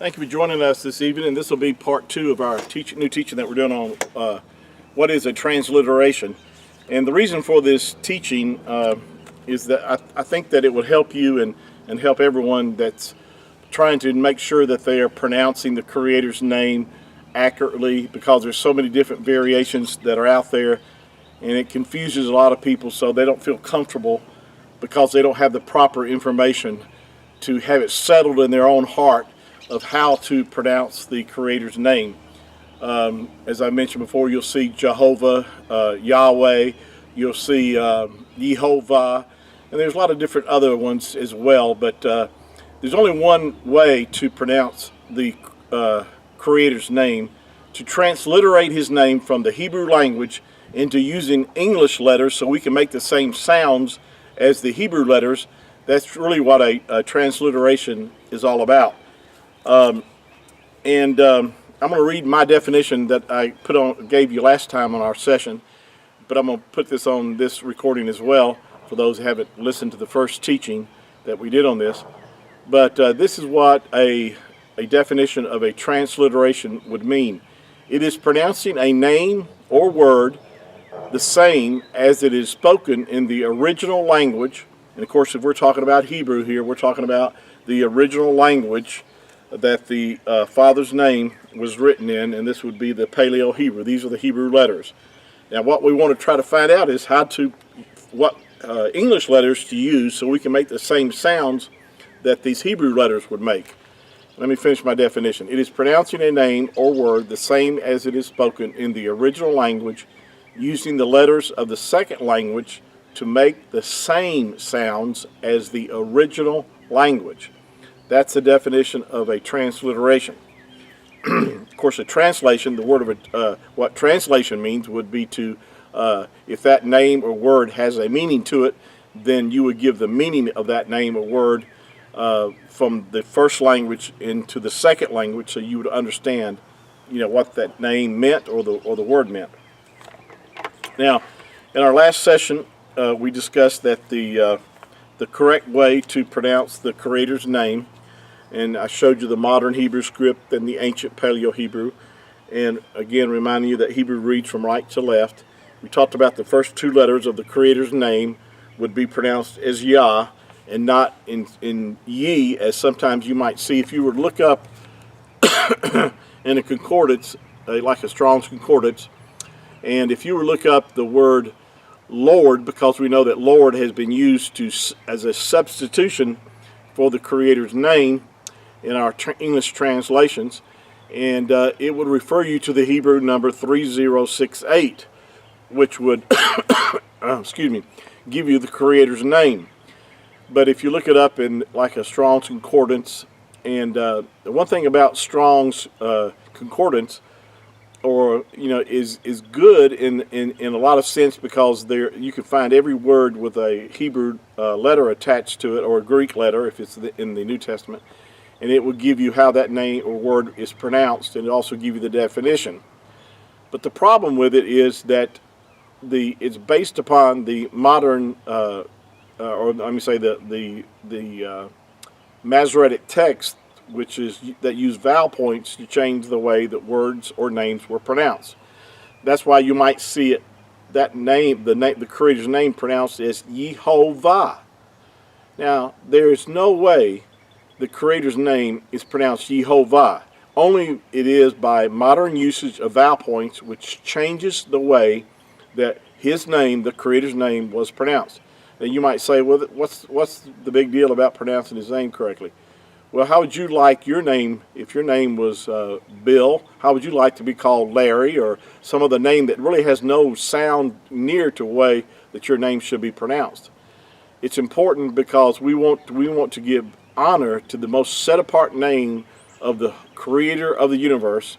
Thank you for joining us this evening, and this will be part two of our new teaching that we're doing on what is a transliteration. And the reason for this teaching is that I think that it would help you and help everyone that's trying to make sure that they are pronouncing the Creator's name accurately, because there's so many different variations that are out there, and it confuses a lot of people, so they don't feel comfortable because they don't have the proper information to have it settled in their own heart of how to pronounce the Creator's name. As I mentioned before, you'll see Jehovah, Yahweh, you'll see Yehovah, and there's a lot of different other ones as well, but there's only one way to pronounce the Creator's name: to transliterate his name from the Hebrew language into using English letters so we can make the same sounds as the Hebrew letters. That's really what a transliteration is all about. I'm going to read my definition that I gave you last time on our session, but I'm going to put this on this recording as well for those who haven't listened to the first teaching that we did on this. But this is what a definition of a transliteration would mean. It is pronouncing a name or word the same as it is spoken in the original language. And of course, if we're talking about Hebrew here, we're talking about the original language that the Father's name was written in, and this would be the Paleo Hebrew. These are the Hebrew letters. Now, what we want to try to find out is what English letters to use so we can make the same sounds that these Hebrew letters would make. Let me finish my definition. It is pronouncing a name or word the same as it is spoken in the original language, using the letters of the second language to make the same sounds as the original language. That's the definition of a transliteration. Of course, a translation, the word of what translation means would be to, if that name or word has a meaning to it, then you would give the meaning of that name or word from the first language into the second language, so you would understand, what that name meant or the word meant. Now, in our last session, we discussed that the correct way to pronounce the Creator's name, and I showed you the modern Hebrew script and the ancient Paleo Hebrew, and again reminding you that Hebrew reads from right to left. We talked about the first two letters of the Creator's name would be pronounced as Yah and not in Ye, as sometimes you might see if you were to look up in a concordance, like a Strong's Concordance, and if you were to look up the word Lord, because we know that Lord has been used as a substitution for the Creator's name in our English translations, and it would refer you to the Hebrew number 3068, which would give you the Creator's name. But if you look it up in like a Strong's Concordance, and the one thing about Strong's Concordance, is good in a lot of sense, because there you can find every word with a Hebrew letter attached to it, or a Greek letter if it's in the New Testament, and it will give you how that name or word is pronounced, and it also give you the definition. But the problem with it is that it's based upon the modern, or let me say the Masoretic text, which is that use vowel points to change the way that words or names were pronounced. That's why you might see it, that name, the Creator's name, pronounced as Yehovah. Now, there is no way the Creator's name is pronounced Yehovah. Only it is by modern usage of vowel points, which changes the way that his name, the Creator's name, was pronounced. Now, you might say, well, what's the big deal about pronouncing his name correctly? Well, how would you like your name, if your name was Bill, how would you like to be called Larry, or some other name that really has no sound near to the way that your name should be pronounced? It's important because we want to give honor to the most set-apart name of the Creator of the universe.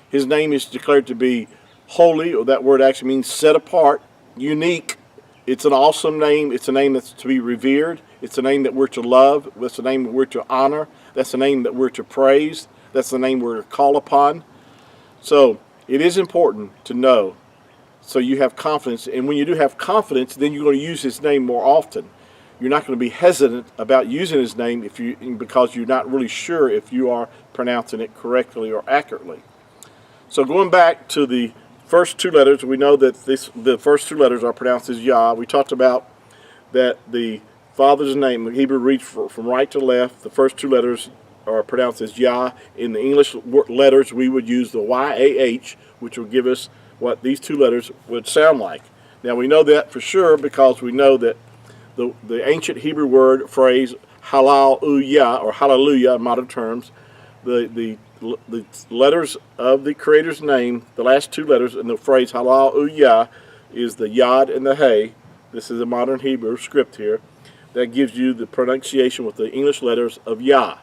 His name is declared to be holy, or that word actually means set apart, unique. It's an awesome name. It's a name that's to be revered. It's a name that we're to love. It's a name that we're to honor. That's a name that we're to praise. That's the name we're to call upon. So it is important to know, so you have confidence. And when you do have confidence, then you're going to use his name more often. you're not going to be hesitant about using his name because you're not really sure if you are pronouncing it correctly or accurately. So going back to the first two letters, we know that the first two letters are pronounced as Yah. We talked about that the Father's name, the Hebrew reads from right to left. The first two letters are pronounced as Yah. In the English letters, we would use the YAH, which will give us what these two letters would sound like. Now we know that for sure because we know that the ancient Hebrew word phrase Hallelujah or Hallelujah in modern terms, the letters of the Creator's name, the last two letters in the phrase Hallelujah is the Yod and the Hey. This is a modern Hebrew script here that gives you the pronunciation with the English letters of Yah.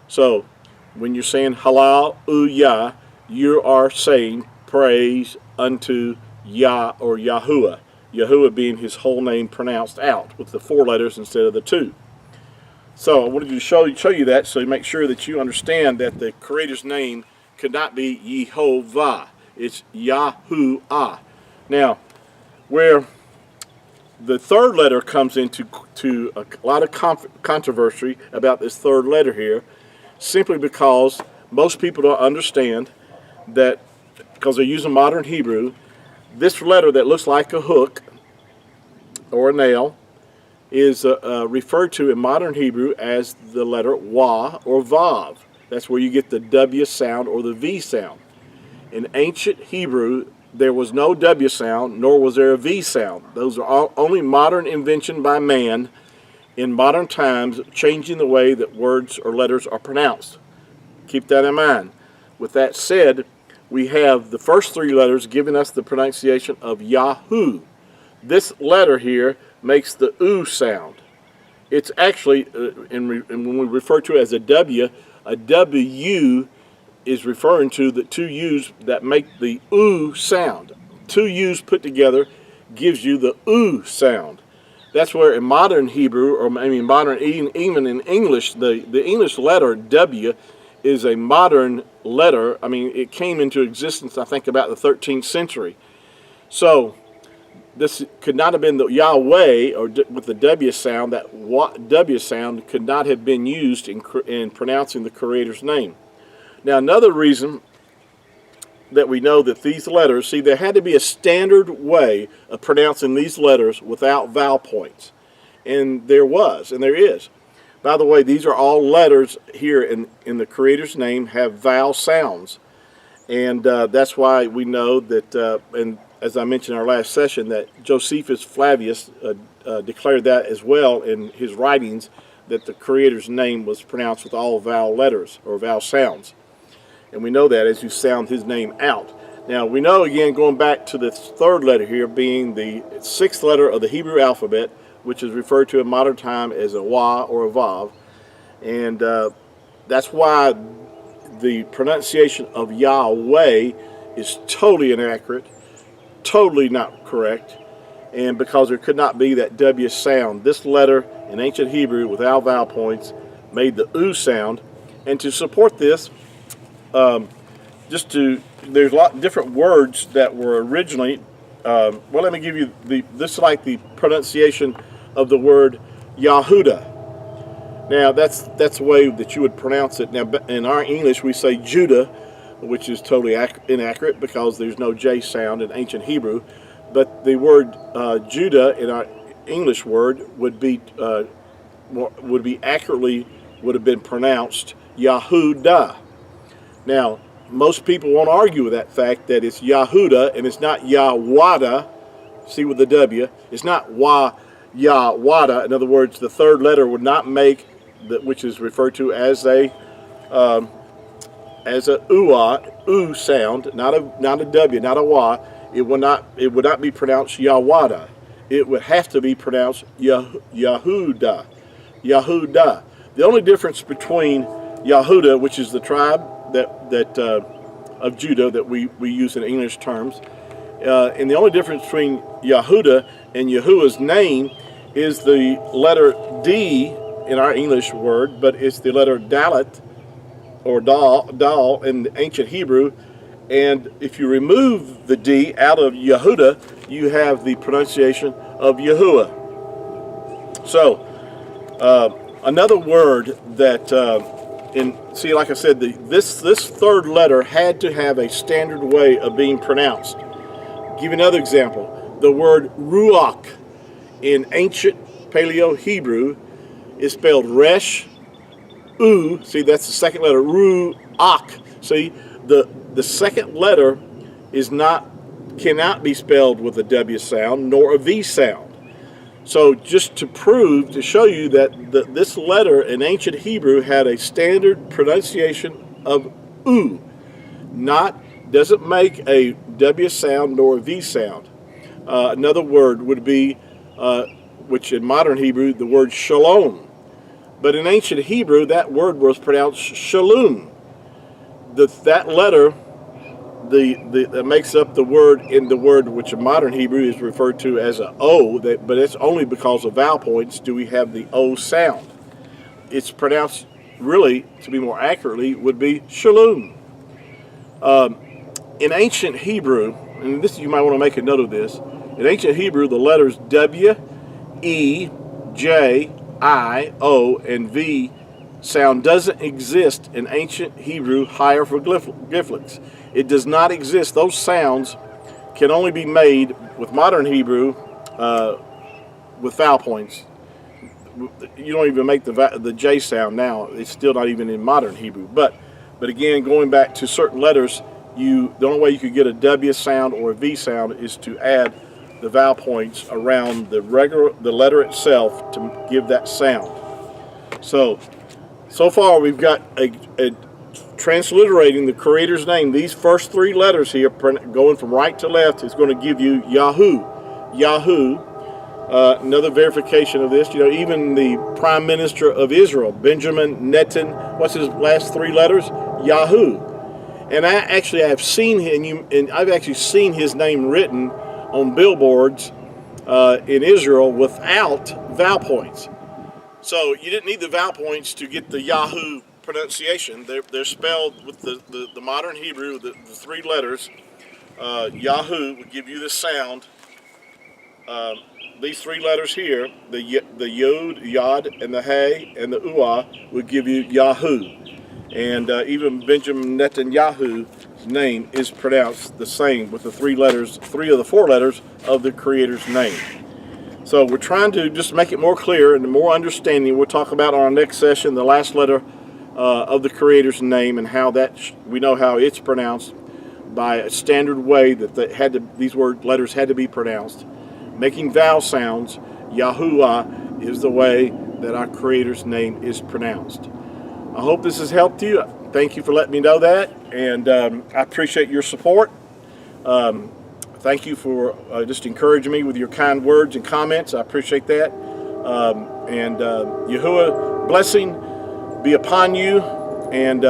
So when you're saying Hallelujah, you are saying praise unto Yah or Yahuah. Yahuah being his whole name pronounced out with the four letters instead of the two. So I wanted to show you that so you make sure that you understand that the Creator's name could not be Yehovah. It's Yahuah. Now, where the third letter comes into a lot of controversy about this third letter here, simply because most people don't understand that, because they're using modern Hebrew, this letter that looks like a hook or a nail is referred to in modern Hebrew as the letter Wah or Vav. That's where you get the W sound or the V sound. In ancient Hebrew, there was no W sound, nor was there a V sound. Those are only modern invention by man in modern times, changing the way that words or letters are pronounced. Keep that in mind. With that said, we have the first three letters giving us the pronunciation of Yahu. This letter here makes the U sound. It's actually, and when we refer to it as a W is referring to the two U's that make the U sound. Two U's put together gives you the U sound. That's where in modern Hebrew, or modern, even in English, the English letter W is a modern letter. It came into existence, I think, about the 13th century. So this could not have been the Yahweh, or with the W sound. That W sound could not have been used in pronouncing the Creator's name. Now, another reason that we know that these letters, see, there had to be a standard way of pronouncing these letters without vowel points. And there was, and there is. By the way, these are all letters here in the Creator's name have vowel sounds. And that's why we know that, and as I mentioned in our last session, that Josephus Flavius declared that as well in his writings, that the Creator's name was pronounced with all vowel letters or vowel sounds. And we know that as you sound his name out. Now, we know, again, going back to the third letter here being the sixth letter of the Hebrew alphabet, which is referred to in modern time as a Wah or a Vav. And that's why the pronunciation of Yahweh is totally inaccurate, totally not correct, and because there could not be that W sound. This letter in ancient Hebrew without vowel points made the U sound. And to support this, there's a lot of different words that were originally, let me give you this is like the pronunciation of the word Yahudah. Now that's the way that you would pronounce it. Now in our English we say Judah, which is totally inaccurate because there's no J sound in ancient Hebrew. But the word Judah in our English word would have been pronounced Yahudah. Now, most people won't argue with that fact that it's Yahudah and it's not Yahwada. See with the W, it's not Yahwada. In other words, the third letter would not make which is referred to as a U sound, not a W, not a Wa. It would not be pronounced Yahwada. It would have to be pronounced Yahudah. Yahudah. The only difference between Yahudah, which is the tribe of Judah that we use in English terms, and the only difference between Yahudah and Yahuwah's name is the letter D in our English word, but it's the letter Dalet or Dal in ancient Hebrew. And if you remove the D out of Yahudah, you have the pronunciation of Yahuah. So another word that see, like I said, this third letter had to have a standard way of being pronounced. Give you another example. The word ruach in ancient Paleo Hebrew is spelled resh, u. See, that's the second letter, ruach. See, the second letter cannot be spelled with a W sound nor a V sound. So just to show you that this letter in ancient Hebrew had a standard pronunciation of u, doesn't make a W sound nor a V sound. Another word would be, which in modern Hebrew, the word shalom. But in ancient Hebrew, that word was pronounced shalom. That letter that makes up the word which in modern Hebrew is referred to as a O, but it's only because of vowel points do we have the O sound. It's pronounced, really, to be more accurately, would be shalom. In ancient Hebrew, and this you might want to make a note of this, in ancient Hebrew the letters W, E, J, I, O, and V sound doesn't exist in ancient Hebrew hieroglyphics. It does not exist. Those sounds can only be made with modern Hebrew with vowel points. You don't even make the J sound now. It's still not even in modern Hebrew. But again, going back to certain letters, the only way you could get a W sound or a V sound is to add the vowel points around the letter itself to give that sound. So far we've got a transliterating the Creator's name. These first three letters here, going from right to left, is going to give you Yahuah. Yahuah. Another verification of this, even the Prime Minister of Israel, Benjamin Netanyahu, what's his last three letters? Yahuah. And I've seen him, and I've actually seen his name written on billboards in Israel without vowel points. So you didn't need the vowel points to get the Yahuah pronunciation. They're spelled with the modern Hebrew, the three letters. Yahuah would give you the sound. These three letters here, the Yod, Yod, and the Hey, and the Uah would give you Yahuah. And even Benjamin Netanyahu's name is pronounced the same with the three of the four letters of the Creator's name. So we're trying to just make it more clear and more understanding. We'll talk about on our next session the last letter of the Creator's name and how we know how it's pronounced by a standard way that these letters had to be pronounced. Making vowel sounds, Yahuah is the way that our Creator's name is pronounced. I hope this has helped you. Thank you for letting me know that, and I appreciate your support. Thank you for just encouraging me with your kind words and comments. I appreciate that. And Yahuah blessing be upon you, and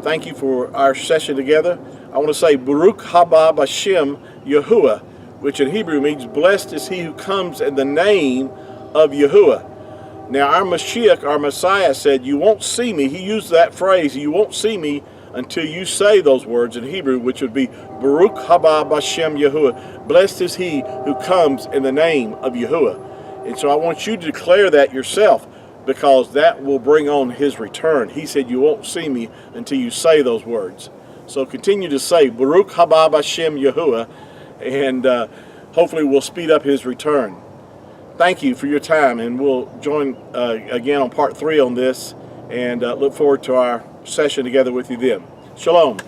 thank you for our session together. I want to say Baruch haba Hashem Yahuah, which in Hebrew means blessed is he who comes in the name of Yahuah. Now our Mashiach, our Messiah, said, you won't see me. He used that phrase, you won't see me until you say those words in Hebrew, which would be Baruch haba Hashem Yahuah. Blessed is he who comes in the name of Yahuah. And so I want you to declare that yourself, because that will bring on his return. He said, you won't see me until you say those words. So continue to say Baruch haba Hashem Yahuah, and hopefully we'll speed up his return. Thank you for your time, and we'll join again on part 3 on this, and look forward to our session together with you then. Shalom.